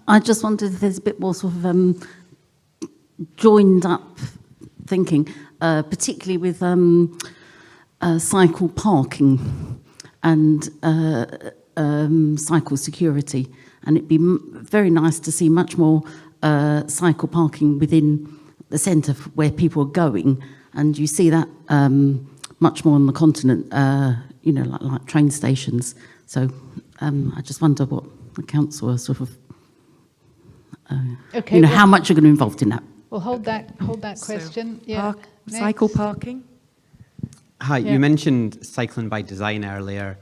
I just wondered if there's a bit more sort of joined up thinking, particularly with cycle parking and cycle security. And it'd be very nice to see much more cycle parking within the centre where people are going. And you see that much more on the continent, you know, like train stations. So I just wonder what the council are sort of, you know, how much are going to be involved in that. Well, hold that question. Yeah. Cycle parking. Hi, you mentioned cycling by design earlier,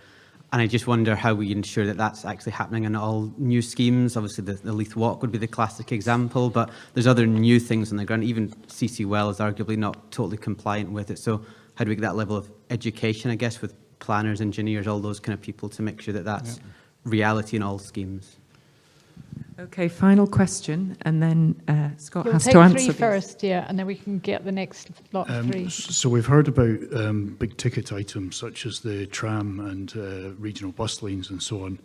and I just wonder how we ensure that that's actually happening in all new schemes. Obviously, the Leith Walk would be the classic example, but there's other new things on the ground. Even CC Well is arguably not totally compliant with it. So how do we get that level of education, I guess, with planners, engineers, all those kind of people to make sure that that's reality in all schemes? Okay, final question, and then Scott has to We'll answer take three these. first, yeah, and then we can get the next lot of three. So we've heard about big ticket items such as the tram and regional bus lanes and so on,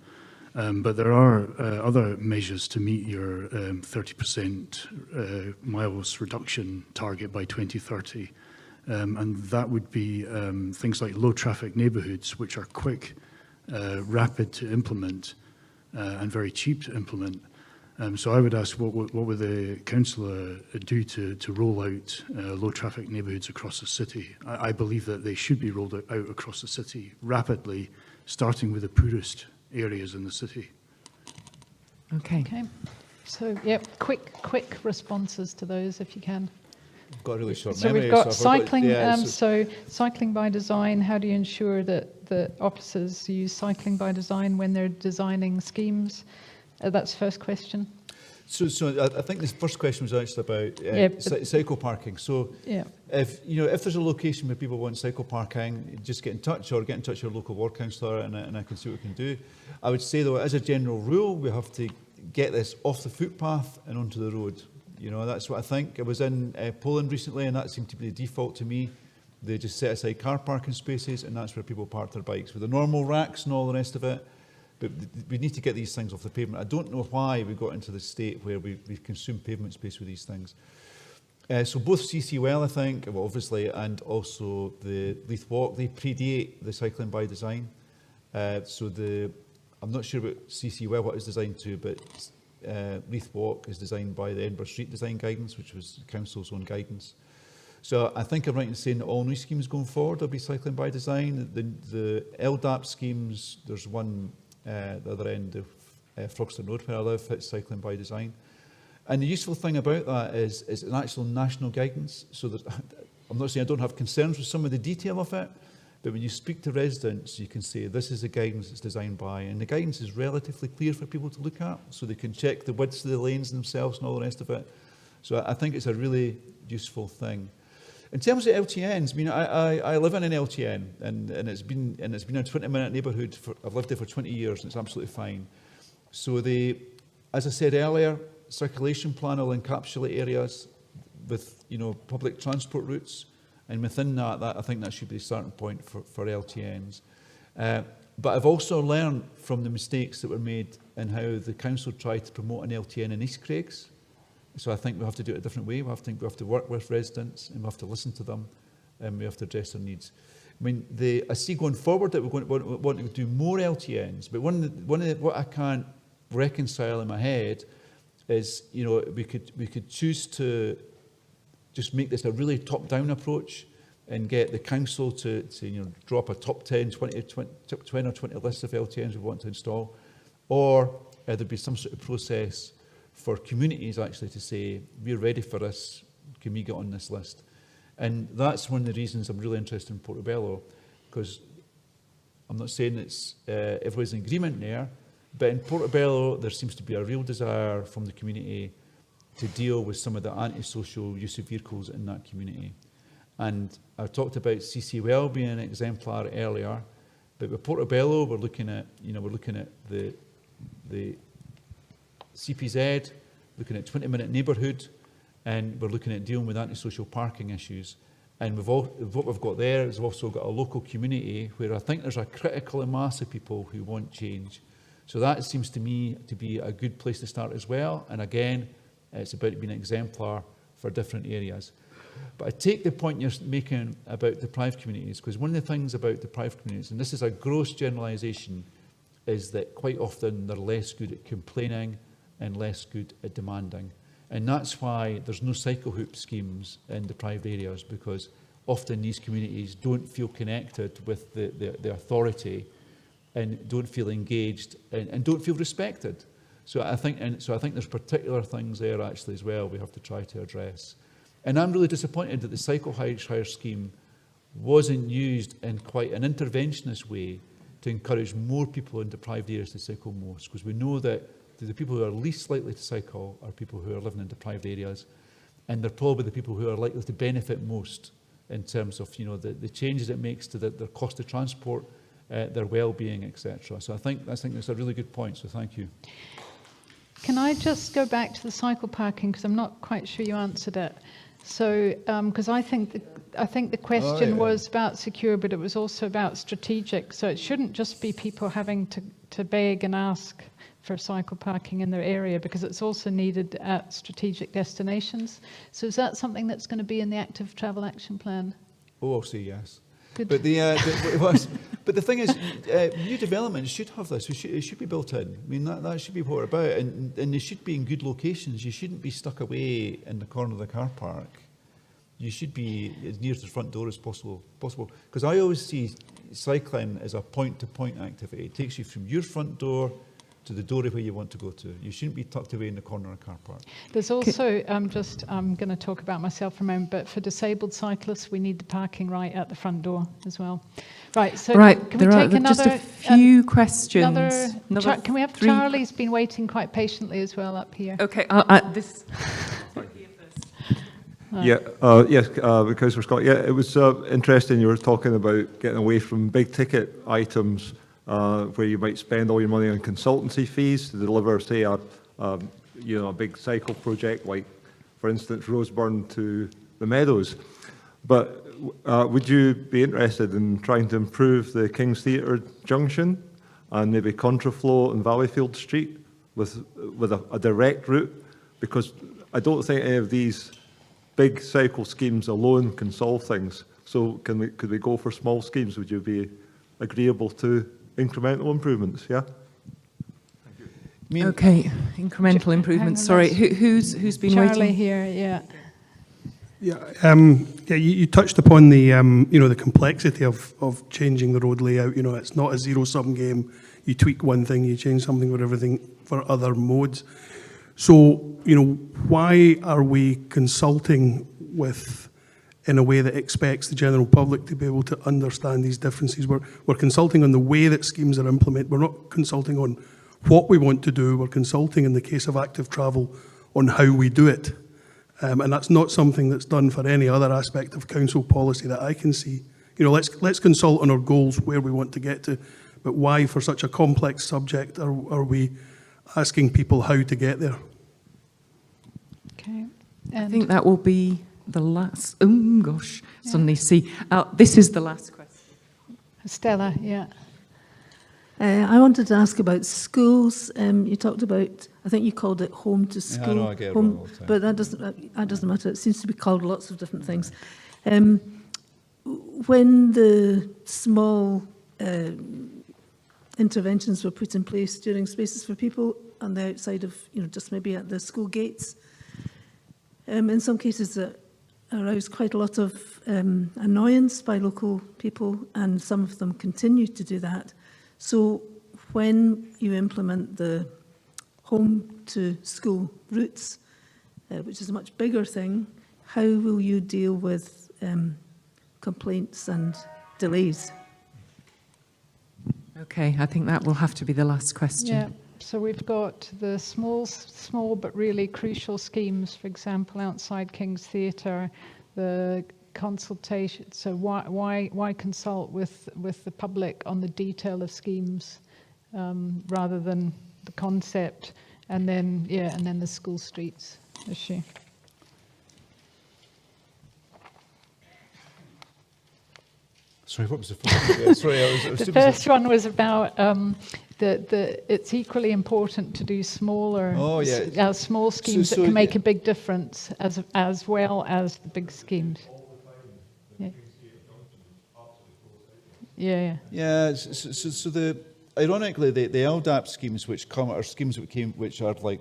but there are other measures to meet your 30% miles reduction target by 2030, and that would be things like low traffic neighbourhoods, which are quick, rapid to implement, and very cheap to implement. So I would ask, what would the councillor do to roll out low traffic neighbourhoods across the city? I believe that they should be rolled out across the city rapidly, starting with the poorest areas in the city. Okay. Okay. So, yep, quick responses to those if you can. I've got a really short So memory. we've got so I forgot- cycling. yeah, So cycling by design. How do you ensure that the officers use cycling by design when they're designing schemes? That's the first question. So I think this first question was actually about cycle parking. So if there's a location where people want cycle parking, just get in touch or get in touch with your local ward councillor and I can see what we can do. I would say though, as a general rule, we have to get this off the footpath and onto the road. You know, that's what I think. I was in Poland recently and that seemed to be the default to me. They just set aside car parking spaces and that's where people park their bikes with the normal racks and all the rest of it. But we need to get these things off the pavement. I don't know why we got into the state where we've consumed pavement space with these things. So both CC Well, I think, well, obviously, and also the Leith Walk, they predate the cycling by design. I'm not sure about CC Well what it's designed to, but Leith Walk is designed by the Edinburgh Street Design Guidance, which was the council's own guidance. So I think I'm right in saying that all new schemes going forward will be cycling by design. The LDAP schemes, there's one the other end of Frogston Road where I live, it's cycling by design. And the useful thing about that is it's an actual national guidance. So I'm not saying I don't have concerns with some of the detail of it, but when you speak to residents, you can say this is the guidance it's designed by. And the guidance is relatively clear for people to look at, so they can check the widths of the lanes themselves and all the rest of it. So I think it's a really useful thing. In terms of LTNs, I mean, I live in an LTN, and it's been a 20-minute neighbourhood. I've lived there for 20 years, and it's absolutely fine. So as I said earlier, circulation plan will encapsulate areas with public transport routes, and within that I think that should be the starting point for LTNs. But I've also learned from the mistakes that were made in how the council tried to promote an LTN in East Craigs. So I think we have to do it a different way. We have to work with residents and we have to listen to them and we have to address their needs. I mean, I see going forward that we're going to do more LTNs, but what I can't reconcile in my head is, we could choose to just make this a really top-down approach and get the council to drop a top 10, 20 or 20 list of LTNs we want to install, or there'd be some sort of process for communities actually to say, we're ready for this, can we get on this list? And that's one of the reasons I'm really interested in Portobello, because I'm not saying it's everybody's in agreement there, but in Portobello there seems to be a real desire from the community to deal with some of the antisocial use of vehicles in that community. And I talked about CC Well being an exemplar earlier, but with Portobello we're looking at the CPZ, looking at 20-minute neighbourhood, and we're looking at dealing with antisocial parking issues. And what we've got there is we've also got a local community where I think there's a critical mass of people who want change. So that seems to me to be a good place to start as well. And again, it's about being an exemplar for different areas. But I take the point you're making about deprived communities, because one of the things about deprived communities, and this is a gross generalisation, is that quite often they're less good at complaining and less good at demanding. And that's why there's no cycle hoop schemes in deprived areas, because often these communities don't feel connected with the authority and don't feel engaged and don't feel respected. So I think there's particular things there actually as well we have to try to address. And I'm really disappointed that the cycle hire scheme wasn't used in quite an interventionist way to encourage more people in deprived areas to cycle most, because we know that the people who are least likely to cycle are people who are living in deprived areas, and they're probably the people who are likely to benefit most in terms of the changes it makes to their cost of transport, their well-being, etc. So I think that's a really good point, so thank you. Can I just go back to the cycle parking, because I'm not quite sure you answered it. So, because I think the question was about secure, but it was also about strategic. So it shouldn't just be people having to beg and ask for cycle parking in their area, because it's also needed at strategic destinations. So is that something that's going to be in the Active Travel Action Plan? Oh, I'll say yes. Good. But but the thing is, new developments should have this. It should be built in. I mean, that should be what we're about, and they should be in good locations. You shouldn't be stuck away in the corner of the car park. You should be as near to the front door as possible. Because I always see cycling as a point-to-point activity. It takes you from your front door to the door of where you want to go to. You shouldn't be tucked away in the corner of a car park. There's also, I'm going to talk about myself for a moment, but for disabled cyclists, we need the parking right at the front door as well. Right, so can we take another... Just a few questions. Can we have three? Charlie's been waiting quite patiently as well up here. Okay, this... Yes, Councillor Scott. Yeah, it was interesting you were talking about getting away from big ticket items where you might spend all your money on consultancy fees to deliver, say, a big cycle project like, for instance, Roseburn to the Meadows. But would you be interested in trying to improve the King's Theatre junction and maybe Contraflow and Valleyfield Street with a direct route? Because I don't think any of these big cycle schemes alone can solve things. So could we go for small schemes? Would you be agreeable to incremental improvements? Yeah. Okay, incremental improvements. Sorry, who's been waiting? Charlie here, yeah. Yeah, you touched upon the the complexity of changing the road layout. It's not a zero-sum game. You tweak one thing, you change something for everything for other modes. So, why are we consulting in a way that expects the general public to be able to understand these differences? We're consulting on the way that schemes are implemented. We're not consulting on what we want to do. We're consulting, in the case of active travel, on how we do it. And that's not something that's done for any other aspect of council policy that I can see. Let's consult on our goals, where we want to get to, but why, for such a complex subject, are we asking people how to get there? Okay. I think that will be the last. Oh gosh, suddenly see. This is the last question. Stella, yeah. I wanted to ask about schools. You talked about, I think you called it home to school. Yeah, I know, I get it wrong all the time. But that doesn't matter. It seems to be called lots of different things. When the small interventions were put in place during Spaces for People on the outside of, just maybe at the school gates, in some cases that aroused quite a lot of annoyance by local people, and some of them continue to do that. So when you implement the home to school routes, which is a much bigger thing, how will you deal with complaints and delays? Okay, I think that will have to be the last question. Yeah. So we've got the small but really crucial schemes, for example, outside King's Theatre, the consultation. So why consult with the public on the detail of schemes rather than the concept, and then the school streets issue. Sorry, what was the first one? Sorry, I was the first one was about it's equally important to do smaller, Oh, yeah. small schemes So that can make yeah. a big difference as well as the big schemes. Yeah. Yeah. Yeah, so ironically, the LDAP schemes which come are schemes which are like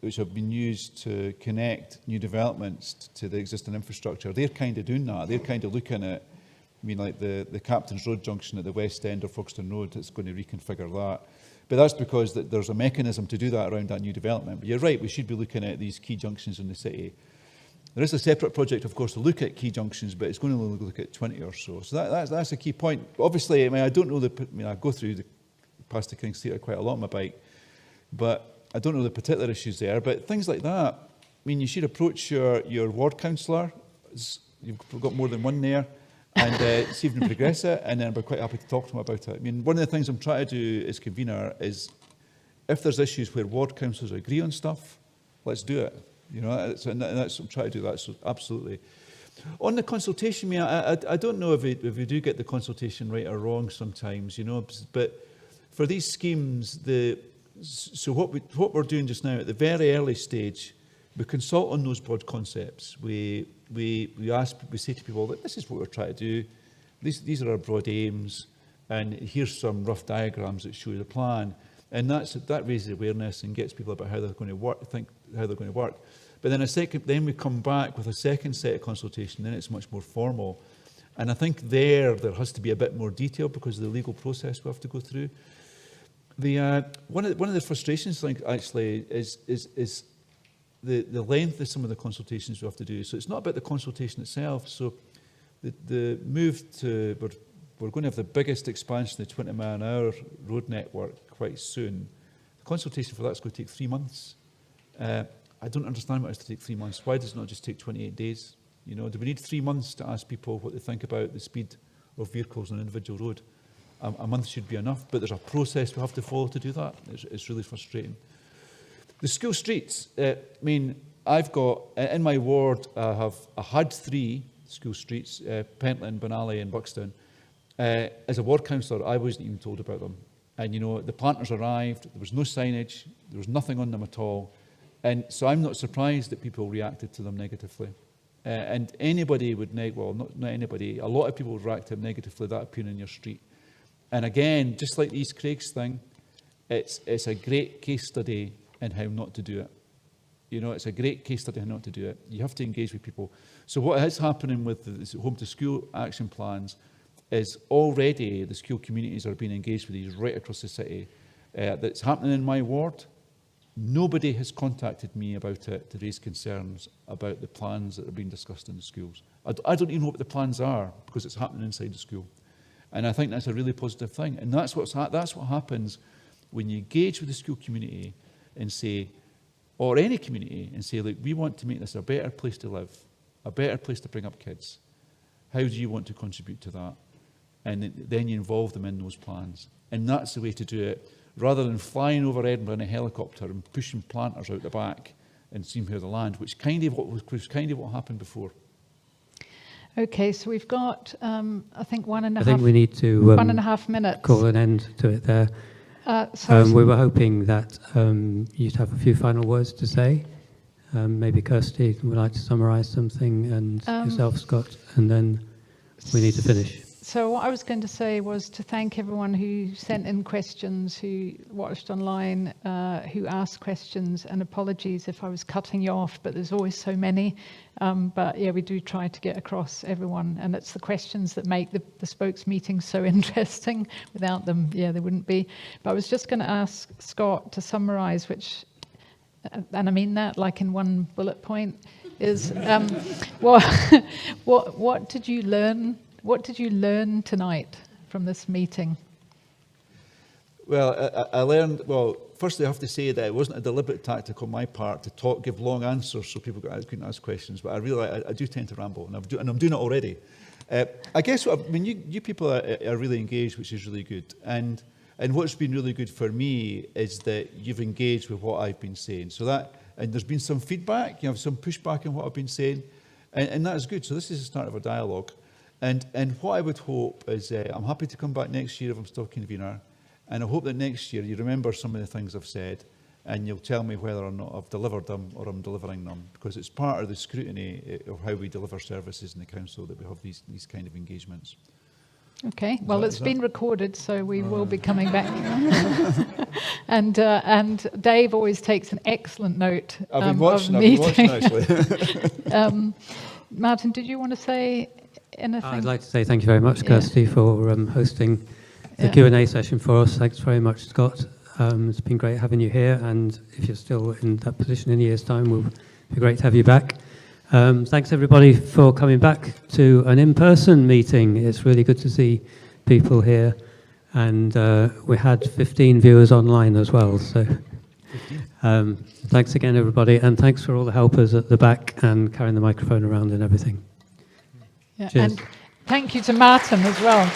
which have been used to connect new developments to the existing infrastructure. They're kind of doing that. They're kind of looking at, I mean, like the Captain's Road junction at the west end of Folkestone Road. It's going to reconfigure that. But that's because there's a mechanism to do that around that new development. But you're right, we should be looking at these key junctions in the city. There is a separate project, of course, to look at key junctions, but it's going to only look at 20 or so. So that's a key point. Obviously, I mean, I don't know I go through past the King's Theatre quite a lot on my bike, but I don't know the particular issues there. But things like that, I mean, you should approach your ward councillor. You've got more than one there. And see if you can progress it, and then I'd be quite happy to talk to them about it. I mean, one of the things I'm trying to do as convener is, if there's issues where ward councillors agree on stuff, let's do it. You know, and that's I'm trying to do that. So absolutely. On the consultation, I don't know if we do get the consultation right or wrong sometimes. You know, but for these schemes, so what we're doing just now at the very early stage, we consult on those broad concepts. We say to people that this is what we're trying to do. These are our broad aims, and here's some rough diagrams that show the plan. And that raises awareness and gets people about how they're going to work, how they're going to work. But then we come back with a second set of consultation. Then it's much more formal, and I think there has to be a bit more detail because of the legal process we have to go through. One of the frustrations, I think, actually is the length of some of the consultations we have to do. So it's not about the consultation itself. So the move to, we're going to have the biggest expansion of the 20-mile-an-hour road network quite soon. The consultation for that's going to take 3 months. I don't understand why it has to take 3 months. Why does it not just take 28 days? You know, do we need 3 months to ask people what they think about the speed of vehicles on an individual road? A month should be enough, but there's a process we have to follow to do that. It's really frustrating. The school streets, I mean, I've got, in my ward, I had 3 school streets, Pentland, Banally and Buxton. As a ward councillor, I wasn't even told about them. And, you know, the planters arrived, there was no signage, there was nothing on them at all. And so I'm not surprised that people reacted to them negatively. And anybody would, not anybody, a lot of people would react to them negatively, that appearing in your street. And again, just like the East Craigs thing, it's a great case study in how not to do it. You know, it's a great case study on how not to do it. You have to engage with people. So what is happening with the home to school action plans is already the school communities are being engaged with these right across the city. That's happening in my ward. Nobody has contacted me about it to raise concerns about the plans that are being discussed in the schools. I don't even know what the plans are because it's happening inside the school. And I think that's a really positive thing. And that's what happens when you engage with the school community and say, or any community, and say, look, we want to make this a better place to live, a better place to bring up kids. How do you want to contribute to that? And then you involve them in those plans. And that's the way to do it, rather than flying over Edinburgh in a helicopter and pushing planters out the back and seeing where they land, which kind of what happened before. Okay, so we've got, I think, I think we need to 1.5 minutes. Call an end to it there. We were hoping that you'd have a few final words to say. Maybe Kirsty would like to summarise something, and yourself, Scott, and then we need to finish. So what I was going to say was to thank everyone who sent in questions, who watched online, who asked questions, and apologies if I was cutting you off, but there's always so many. But yeah, we do try to get across everyone, and it's the questions that make the spokes meetings so interesting. Without them, yeah, there wouldn't be. But I was just going to ask Scott to summarise, which, and I mean that like in one bullet point, is what did you learn? What did you learn tonight from this meeting? Well, I learned, firstly I have to say that it wasn't a deliberate tactic on my part to give long answers so people couldn't ask questions, but I realise I do tend to ramble, and I'm doing it already. I guess you people are really engaged, which is really good. And what's been really good for me is that you've engaged with what I've been saying. And there's been some feedback, you have some pushback on what I've been saying, and that is good. So this is the start of a dialogue. And what I would hope is, I'm happy to come back next year if I'm still convener, And I hope that next year you remember some of the things I've said, and you'll tell me whether or not I've delivered them or I'm delivering them, because it's part of the scrutiny of how we deliver services in the council that we have these kind of engagements. Okay, well, it's been recorded, so we will be coming back. And Dave always takes an excellent note I've been of watching, the I've been meeting. watching actually. Martin, did you want to say anything? I'd like to say thank you very much, Kirsty, for hosting the Q&A session for us. Thanks very much, Scott. It's been great having you here, and if you're still in that position in a year's time, we'll be great to have you back. Thanks everybody for coming back to an in-person meeting. It's really good to see people here, and we had 15 viewers online as well, so thanks again everybody, and thanks for all the helpers at the back and carrying the microphone around and everything. Yeah, Cheers. and thank you to Martin as well.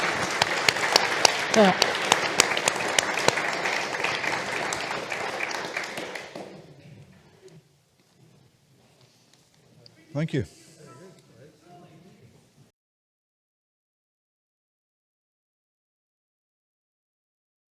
Yeah. Thank you.